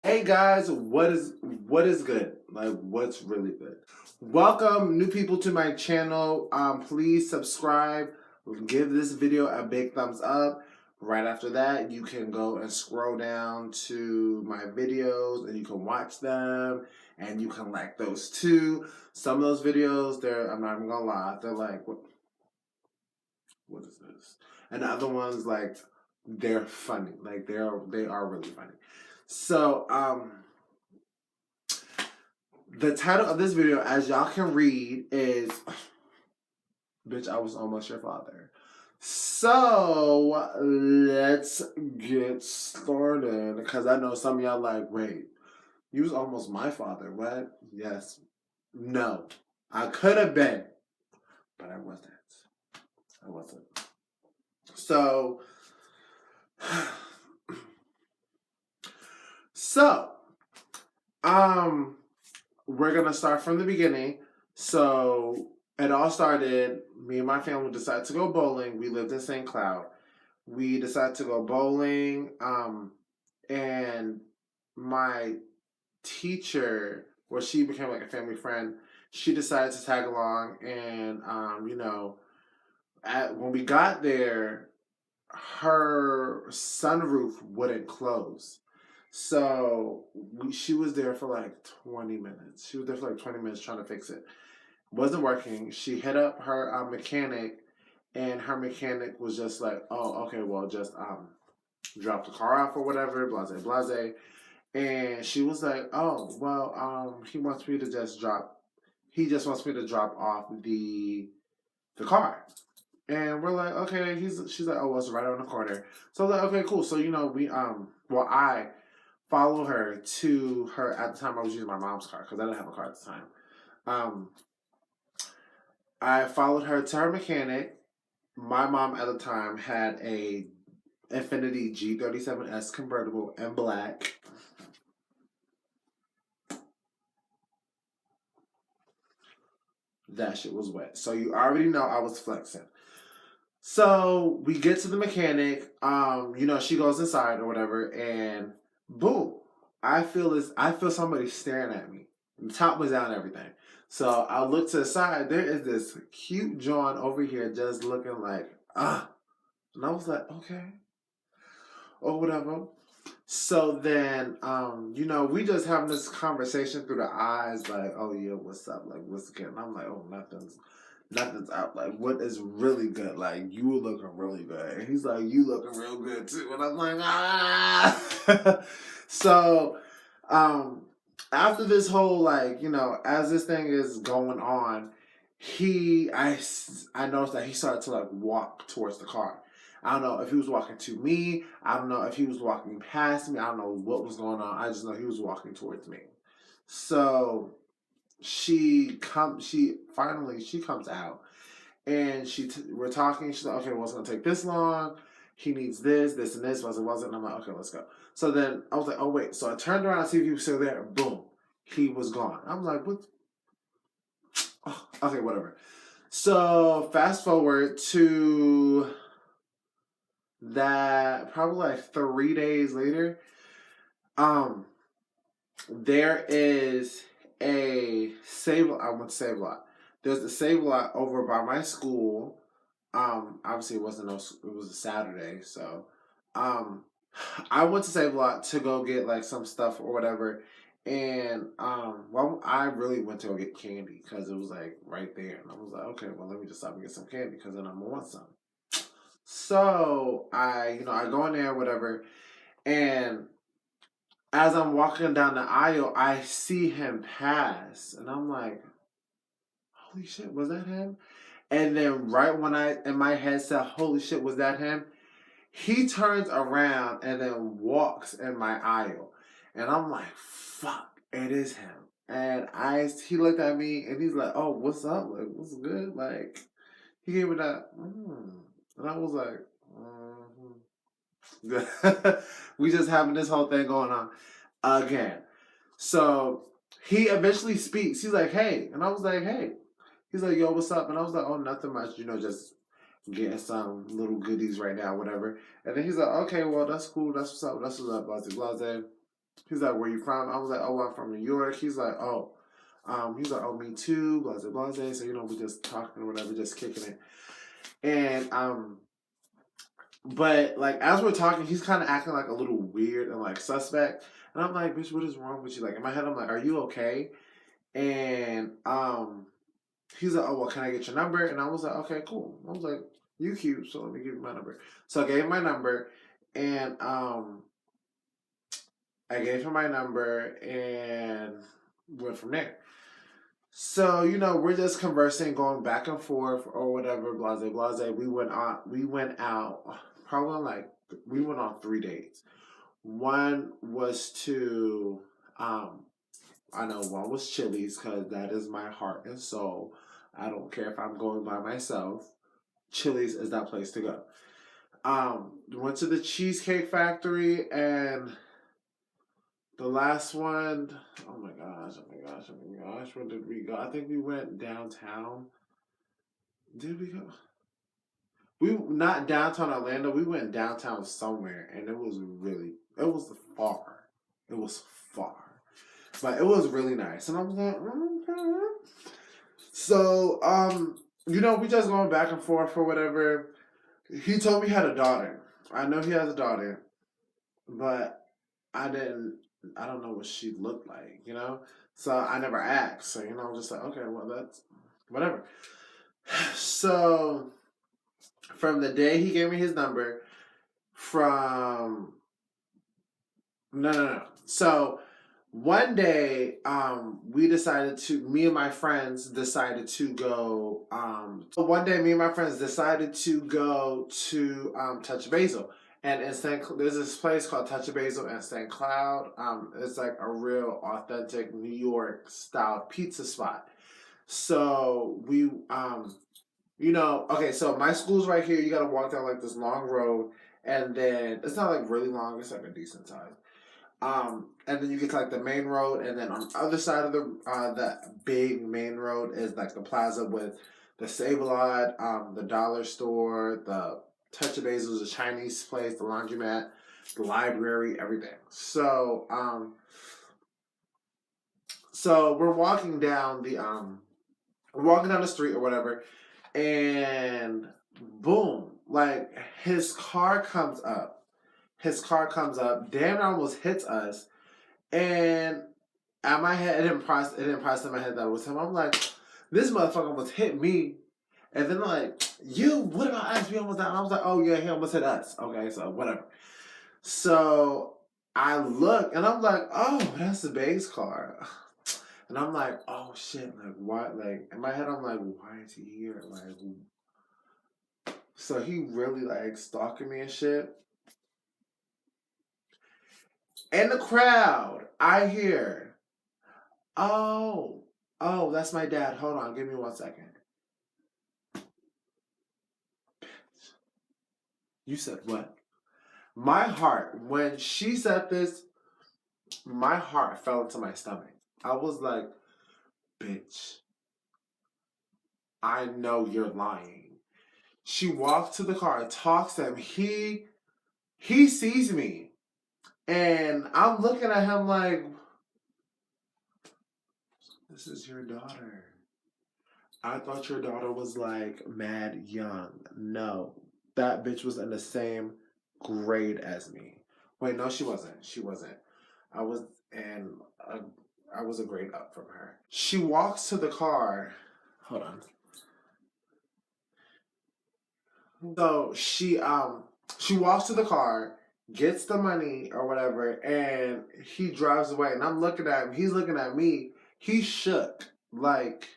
Hey guys, what is good? Like what's really good? Welcome new people to my channel. Please subscribe, give this video a big thumbs up. Right after that, you can go and scroll down to my videos and you can watch them and you can like those too. Some of those videos, I'm not even gonna lie, they're like what is this? And the other ones like they're funny. Like they are really funny. So the title of this video, as y'all can read, is Bitch, I Was Almost Your Father. So, let's get started. Because I know some of y'all like, wait, you was almost my father. What? Yes. No. I could have been. But I wasn't. I wasn't. So, so, we're going to start from the beginning. So, it all started, me and my family decided to go bowling. We lived in St. Cloud. We decided to go bowling, and my teacher, well, she became like a family friend. She decided to tag along, and when we got there, her sunroof wouldn't close. So she was there for like 20 minutes. She was there for like 20 minutes trying to fix it. Wasn't working. She hit up her mechanic, and her mechanic was just like, "Oh, okay, well, just drop the car off or whatever, blase, blase." And she was like, "Oh, well, he wants me to just drop. He just wants me to drop off the car." And we're like, "Okay." She's like, "Oh, well, it's right on the corner." So I was like, "Okay, cool." So I follow her to her. At the time, I was using my mom's car because I didn't have a car at the time. Um, I followed her to her mechanic. My mom at the time had a Infiniti G37S convertible in black. That shit was wet. So you already know I was flexing. So we get to the mechanic. She goes inside or whatever, and boom, I feel somebody staring at me. The top was down and everything. So I look to the side. There is this cute John over here just looking like, ah. And I was like, okay, or whatever. So then, we just having this conversation through the eyes, like, oh yeah, what's up? Like, what's good? And I'm like, oh, nothing's out. Like, what is really good? Like, you looking really good. And he's like, you looking real good too. And I'm like, ah. So, after this whole, like, as this thing is going on, I noticed that he started to like walk towards the car. I don't know if he was walking to me. I don't know if he was walking past me. I don't know what was going on. I just know he was walking towards me. So she comes out and we're talking. She's like, okay, well, it's gonna take this long. He needs this, and this. Wasn't. And I'm like, okay, let's go. So then I was like, oh wait. So I turned around to see if he was still there. Boom, he was gone. I'm like, what? Oh, okay, whatever. So fast forward to that, probably like 3 days later. There is a save. I went to Save a Lot. There's a Save a Lot over by my school. Obviously it wasn't it was a Saturday, so um, I went to Save a Lot to go get like some stuff or whatever. And well, I really went to go get candy because it was like right there, and I was like, okay, well, let me just stop and get some candy because then I'm gonna want some. So I go in there, whatever, and as I'm walking down the aisle, I see him pass, and I'm like, "Holy shit, was that him?" And then right when I in my head said, "Holy shit, was that him?" He turns around and then walks in my aisle, and I'm like, "Fuck, it is him." And he looked at me and he's like, "Oh, what's up? Like, what's good?" Like, he gave me that, and I was like, we just having this whole thing going on again. So he eventually speaks. He's like, "Hey," and I was like, "Hey." He's like, "Yo, what's up?" And I was like, "Oh, nothing much. Just getting some little goodies right now, whatever." And then he's like, "Okay, well, that's cool. That's what's up. That's what's up, blase, blase." He's like, where you from? I was like, oh, I'm from New York. He's like, oh, me too, blase, blase. So, we just talking or whatever, just kicking it. And, but, like, as we're talking, he's kind of acting, like, a little weird and, like, suspect. And I'm like, bitch, what is wrong with you? Like, in my head, I'm like, are you okay? And, he's like, oh, well, can I get your number? And I was like, okay, cool. I was like, you cute, so let me give you my number. So I gave him my number, and, I gave him my number and went from there. So, we're just conversing, going back and forth or whatever, blase, blase. We went out, probably like, we went on 3 dates. One was to, I know one was Chili's because that is my heart and soul. I don't care if I'm going by myself. Chili's is that place to go. Went to the Cheesecake Factory, and the last one, oh my gosh, oh my gosh, oh my gosh, where did we go? I think we went downtown. Did we go? We not downtown Orlando. We went downtown somewhere, and it was far. It was far, but it was really nice. And I was like, okay. So, we just going back and forth or whatever. He told me he had a daughter. I know he has a daughter, but I didn't. I don't know what she looked like. So I never asked. So I'm just like, okay, well that's whatever. So from the day he gave me his number, from no. So one day, me and my friends decided to go. One day, me and my friends decided to go to Touch Basil. And there's this place called Touch Basil in St. Cloud. It's like a real authentic New York style pizza spot. So okay, so my school's right here. You gotta walk down like this long road, and then it's not like really long. It's like a decent size. And then you get to like the main road, and then on the other side of the big main road is like the plaza with the Save-A-Lot, the dollar store, the Touch of Basil's, the Chinese place, the laundromat, the library, everything. So we're walking down the street or whatever, and boom, like his car comes up. Damn, almost hits us. And at my head, it didn't process in my head that it was him. I'm like, this motherfucker almost hit me. And then like, what about us? We almost died. I was like, oh yeah, he almost hit us. Okay, so whatever. So I look and I'm like, oh, that's the base car. And I'm like, oh shit, like what? Like in my head, I'm like, why is he here? Like, so he really like stalking me and shit. In the crowd, I hear, oh, that's my dad. Hold on, give me 1 second. You said what? My heart, when she said this, my heart fell into my stomach. I was like, bitch, I know you're lying. She walks to the car, talks to him. He sees me. And I'm looking at him like, this is your daughter. I thought your daughter was like mad young. No, that bitch was in the same grade as me. Wait, no, she wasn't. She wasn't. I was, and I was a grade up from her. She walks to the car. Hold on. So she walks to the car, gets the money or whatever, and he drives away. And I'm looking at him. He's looking at me. He's shook. Like,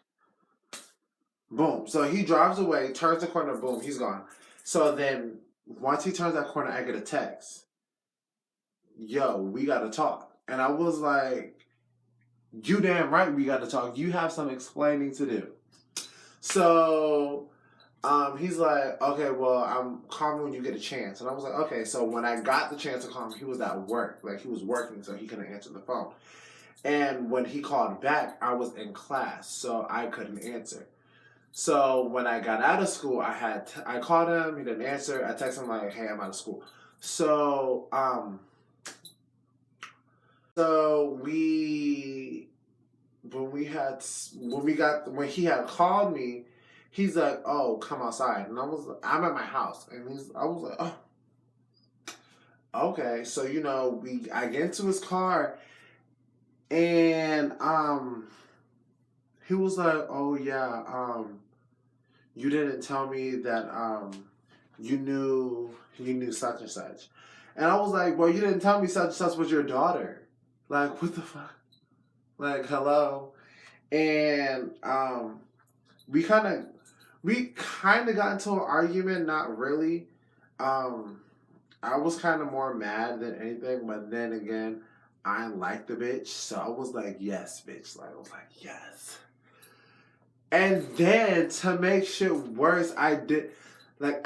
boom. So he drives away, turns the corner, boom, he's gone. So then once he turns that corner, I get a text. Yo, we gotta talk. And I was like, you damn right we gotta talk. You have some explaining to do. So he's like, okay, well, I'm calling when you get a chance. And I was like, okay. So when I got the chance to call him, he was at work. Like, he was working, so he couldn't answer the phone. And when he called back, I was in class, so I couldn't answer. So when I got out of school, I called him. He didn't answer. I texted him like, "Hey, I'm out of school." So So when he had called me, he's like, "Oh, come outside," and I'm at my house, and I was like, "Oh, okay." So I get into his car, and he was like, "Oh yeah, you didn't tell me that you knew such and such," and I was like, "Well, you didn't tell me such and such was your daughter. Like, what the fuck? Like, hello." And we kind of got into an argument. Not really. Um, I was kind of more mad than anything, but then again, I like the bitch, so I was like, yes, bitch. Like, I was like, yes. And then to make shit worse, I did like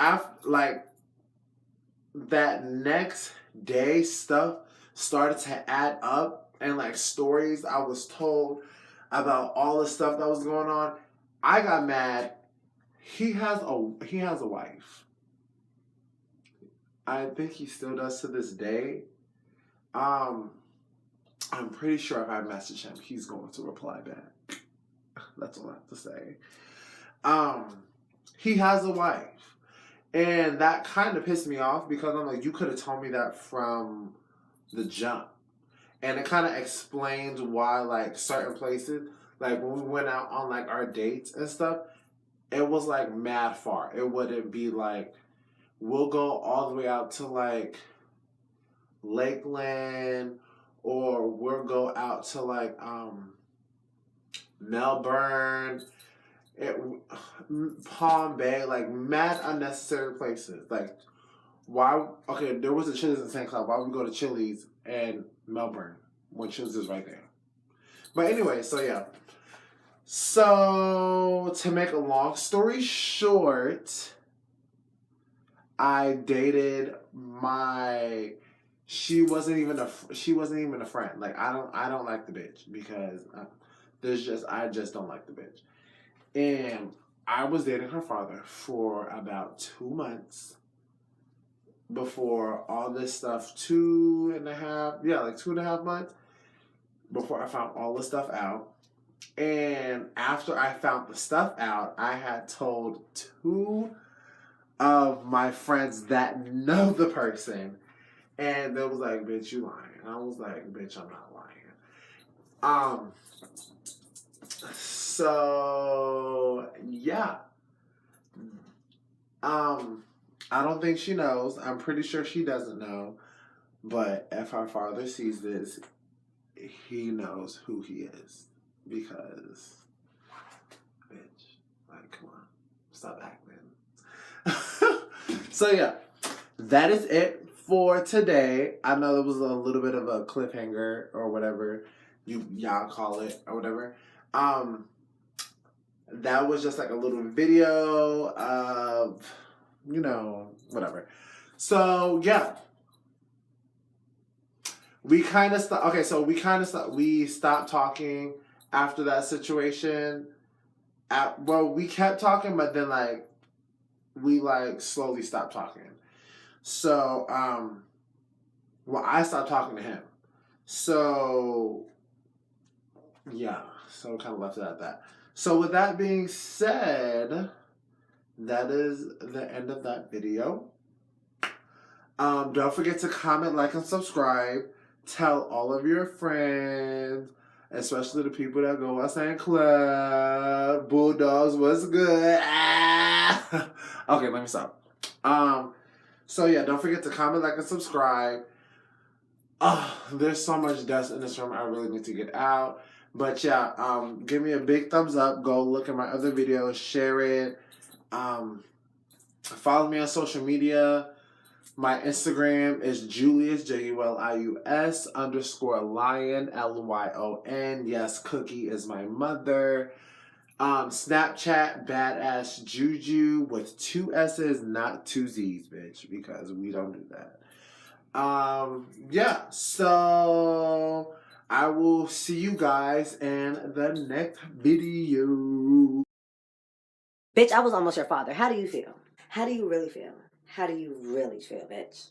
that next day stuff started to add up, and like stories I was told about all the stuff that was going on. I got mad. He has a wife. I think he still does to this day. Um, I'm pretty sure if I message him, he's going to reply back. That's all I have to say. He has a wife. And that kind of pissed me off because I'm like, you could have told me that from the jump. And it kind of explains why, like, certain places, like, when we went out on, like, our dates and stuff, it was, like, mad far. It wouldn't be, like, we'll go all the way out to, like, Lakeland, or we'll go out to, like, Melbourne, Palm Bay, like, mad unnecessary places. Like, why? Okay, there was a Chili's in St. Cloud. Why would we go to Chili's and Melbourne when Chili's is right there? But anyway, so yeah. So to make a long story short, I dated my. She wasn't even a friend. Like, I don't like the bitch because I just don't like the bitch. And I was dating her father for about 2 months before all this stuff. 2.5 months before I found all the stuff out. And after I found the stuff out, I had told two of my friends that know the person, and they was like, "Bitch, you lying." And I was like, "Bitch, I'm not lying." So yeah. I don't think she knows. I'm pretty sure she doesn't know. But if our father sees this, he knows who he is. Because, bitch, like, come on. Stop acting. So, yeah. That is it for today. I know it was a little bit of a cliffhanger or whatever y'all call it or whatever. That was just like a little video of, whatever. So, yeah. We kind of stopped. Okay, so we stopped talking after that situation. We kept talking, but then like we like slowly stopped talking. So I stopped talking to him. So yeah, so kind of left it at that. So with that being said, that is the end of that video. Don't forget to comment, like, and subscribe. Tell all of your friends, especially the people that go outside club. Bulldogs, what's good? Ah! Okay, let me stop. So yeah, don't forget to comment, like, and subscribe. Oh, there's so much dust in this room. I really need to get out. But yeah, give me a big thumbs up. Go look at my other videos. Share it. Follow me on social media. My Instagram is Julius, Julius _Lion, LYON. Yes, Cookie is my mother. Snapchat, Badass Juju with 2 S's, not 2 Z's, bitch, because we don't do that. Yeah, so I will see you guys in the next video. Bitch, I was almost your father. How do you feel? How do you really feel? How do you really feel, bitch?